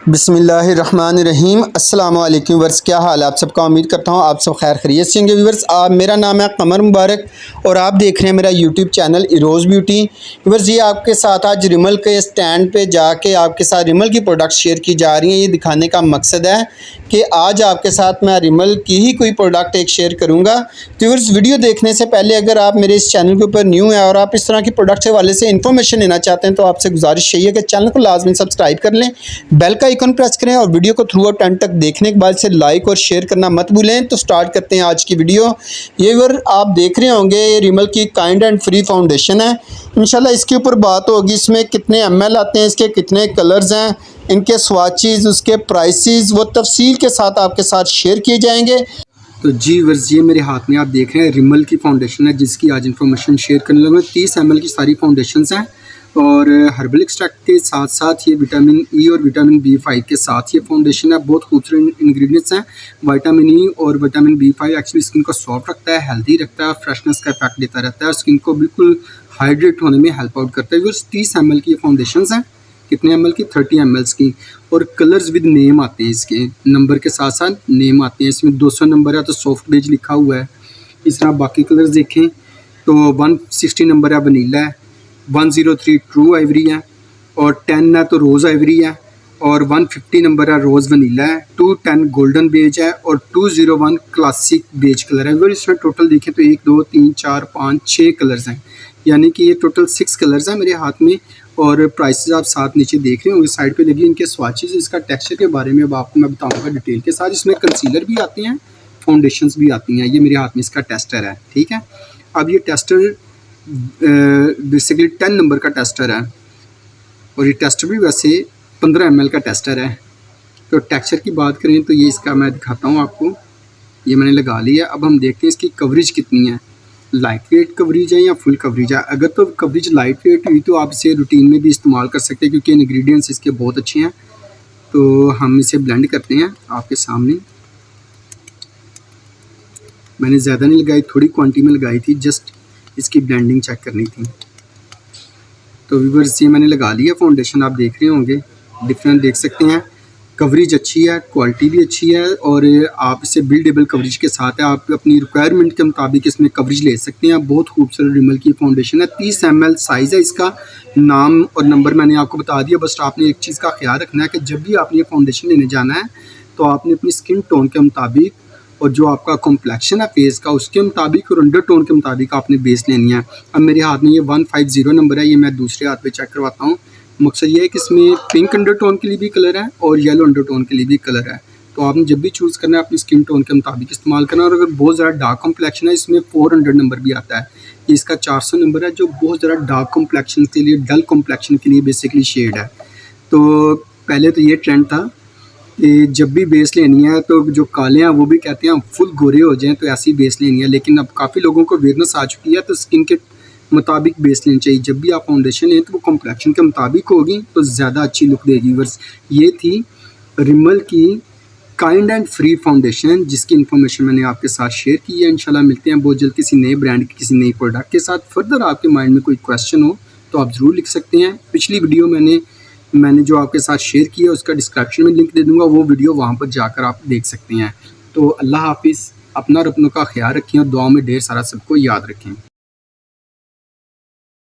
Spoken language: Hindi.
बिस्मिल्लाहिर्रहमानिर्रहीम। अस्सलाम वालेकुम व्यूअर्स, क्या हाल है आप सबका। उम्मीद करता हूँ आप सब खैर खैरियत से होंगे। व्यूअर्स, मेरा नाम है कमर मुबारक और आप देख रहे हैं मेरा YouTube channel Eros beauty. Viewers, ये आपके साथ आज रिमल के स्टैंड पे जाके आपके साथ रिमल की प्रोडक्ट शेयर की जा रही हैं। ये दिखाने का मकसद है कि आज आपके साथ मैं रिमल की ही कोई प्रोडक्ट एक शेयर करूँगा। तो व्यूअर्स, वीडियो देखने से पहले अगर आप मेरे इस चैनल के ऊपर न्यू है और आप इस तरह की प्रोडक्ट के हवाले से इन्फॉर्मेशन लेना चाहते हैं तो आपसे गुजारिश यही है कि चैनल को लाजमी सब्सक्राइब कर लें, बेल का आइकन प्रेस करें और वीडियो को थ्रू आउट एंड तक देखने के बाद से लाइक और शेयर करना मत भूलें। तो स्टार्ट करते हैं आज की वीडियो। ये व्यूअर आप देख रहे होंगे ये रिमल की काइंड एंड फ्री फाउंडेशन है। इंशाल्लाह इसके ऊपर बात होगी, इसमें कितने ml आते हैं, इसके कितने कलर्स हैं, इनके स्वाचेस, उसके प्राइसेस वो तफसील के साथ आपके साथ शेयर किए जाएंगे। तो जी व्यूअर्स, ये मेरे हाथ में आप देख रहे हैं रिमल की फाउंडेशन है जिसकी आज इन्फॉर्मेशन शेयर करने लगा। 30 ml की सारी फाउंडेशंस हैं और हर्बल एक्सट्रैक्ट के साथ साथ ये विटामिन ई और विटामिन B5 के साथ ये फाउंडेशन है। बहुत खूबसूरत इंग्रेडिएंट्स हैं। विटामिन ई और विटामिन B5 एक्चुअली स्किन को सॉफ्ट रखता है, हेल्दी रखता है, फ्रेशनेस का इफेक्ट देता रहता है और स्किन को बिल्कुल हाइड्रेट होने में हेल्प आउट करता है। व्यूअर्स, 30 ml की ये फाउंडेशंस हैं। कितने ml की? 30 ml की। और कलर्स विद नेम आते हैं, इसके नंबर के साथ साथ नेम आते हैं। इसमें 200 नंबर है तो सॉफ्ट बेज लिखा हुआ है। इस तरह बाकी कलर्स देखें तो 160 नंबर है वनीला है, 103 ट्रू आइवरी है और 10 है तो रोज़ आइवरी है और 150 नंबर है रोज़ वनीला है, 210 गोल्डन बेज है और 201 क्लासिक बेज कलर है। अगर इसमें टोटल देखें तो 1 2 3 4 5 6 कलर्स हैं, यानी कि ये टोटल 6 कलर्स हैं मेरे हाथ में। और प्राइसेस आप साथ नीचे देख रहे होंगे, साइड पे लगी इनके स्वाचेस। इसका टेक्सचर के बारे में अब आपको मैं बताऊंगा डिटेल के साथ। इसमें कंसीलर भी आते हैं, फाउंडेशंस भी आती हैं। ये मेरे हाथ में इसका टेस्टर है, ठीक है। अब ये टेस्टर बेसिकली 10 नंबर का टेस्टर है और ये टेस्टर भी वैसे 15 ml का टेस्टर है। तो टेक्सचर की बात करें तो ये इसका मैं दिखाता हूँ आपको। ये मैंने लगा लिया। अब हम देखते हैं इसकी कवरेज कितनी है, लाइट वेट कवरेज है या फुल कवरेज है। अगर तो कवरेज लाइट वेट हुई तो आप इसे रूटीन में भी इस्तेमाल कर सकते हैं क्योंकि इंग्रेडिएंट्स इसके बहुत अच्छे हैं। तो हम इसे ब्लेंड करते हैं आपके सामने। मैंने ज़्यादा नहीं लगाई, थोड़ी क्वांटिटी में लगाई थी, जस्ट इसकी ब्लेंडिंग चेक करनी थी। तो व्यूअर्स, ये मैंने लगा लिया फाउंडेशन। आप देख रहे होंगे डिफरेंट देख सकते हैं। कवरेज अच्छी है, क्वालिटी भी अच्छी है और आप इसे बिल्डेबल कवरेज के साथ है। आप अपनी रिक्वायरमेंट के मुताबिक इसमें कवरेज ले सकते हैं। बहुत खूबसूरत रिमल की फाउंडेशन है। 30 ml साइज़ है इसका। नाम और नंबर मैंने आपको बता दिया। बस आपने एक चीज़ का ख्याल रखना है कि जब भी आपने ये फाउंडेशन लेने जाना है तो आपने अपनी स्किन टोन के मुताबिक और जो आपका कॉम्प्लेक्शन है फेस का उसके मुताबिक और अंडर टोन के मुताबिक आपने बेस लेनी है। अब मेरे हाथ में ये 150 नंबर है। ये मैं दूसरे हाथ पे चेक करवाता हूँ। मकसद ये है कि इसमें पिंक अंडर टोन के लिए भी कलर है और येलो अंडर टोन के लिए भी कलर है। तो आपने जब भी चूज़ करना है अपनी स्किन टोन के मुताबिक इस्तेमाल करना। और अगर बहुत ज़्यादा डार्क कॉम्प्लेक्शन है, इसमें 400 नंबर भी आता है। ये इसका 400 नंबर है जो बहुत ज़्यादा डार्क कॉम्प्लेक्शन के लिए, डल कॉम्प्लेक्शन के लिए बेसिकली शेड है। तो पहले तो ये ट्रेंड था कि जब भी बेस लेनी है तो जो काले हैं वो भी कहते हैं फुल गोरे हो जाएं तो ऐसी बेस लेनी है। लेकिन अब काफ़ी लोगों को अवेयरनेस आ चुकी है तो स्किन के मुताबिक बेस लेनी चाहिए। जब भी आप फाउंडेशन लें तो वो कॉम्प्लेक्शन के मुताबिक होगी तो ज़्यादा अच्छी लुक देगी। बस ये थी रिमल की काइंड एंड फ्री फाउंडेशन जिसकी इन्फॉर्मेशन मैंने आपके साथ शेयर की है। इंशाल्लाह मिलते हैं बहुत जल्द किसी नए ब्रांड की किसी नई प्रोडक्ट के साथ। फर्दर आपके माइंड में कोई क्वेश्चन हो तो आप ज़रूर लिख सकते हैं। पिछली वीडियो मैंने जो आपके साथ शेयर किया है उसका डिस्क्रिप्शन में लिंक दे दूँगा, वो वीडियो वहाँ पर जाकर आप देख सकते हैं। तो अल्लाह हाफिज़। अपना और अपनों का ख्याल रखें और दुआ में ढेर सारा सबको याद रखें।